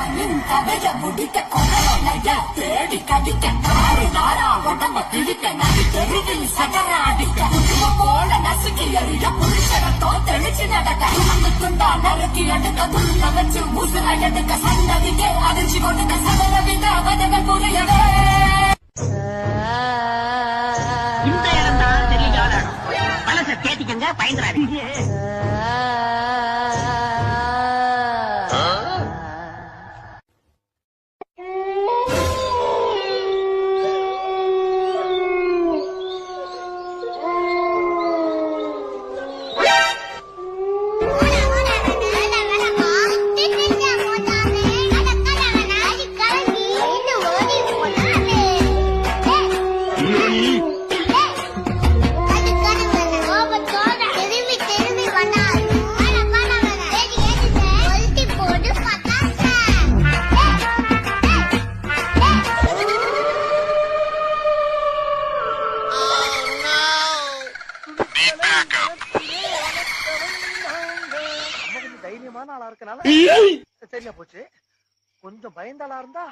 கதைய முடிக்க கொலைய தேடி கடிக்க காரி நாரா உடம்ப பிடிக்க நடி தெருவில் சகர அடிக்க குடும்ப போல நசுக்கி எறிய புருஷரத்தோ தெளிச்சு நடக்க அந்த துண்டா நறுக்கி எடுக்க துள்ள வச்சு முசுல எடுக்க சந்ததிக்கே அதிர்ச்சி கொடுக்க சதர வித வதங்கள் புரியவே இந்த இடம் தான் தெரியாத மனசை தேத்திக்கங்க பயந்துறாரு. தைரியமான ஆளா இருக்கனால சரியா போச்சு. கொஞ்சம் பயந்தாளா இருந்தா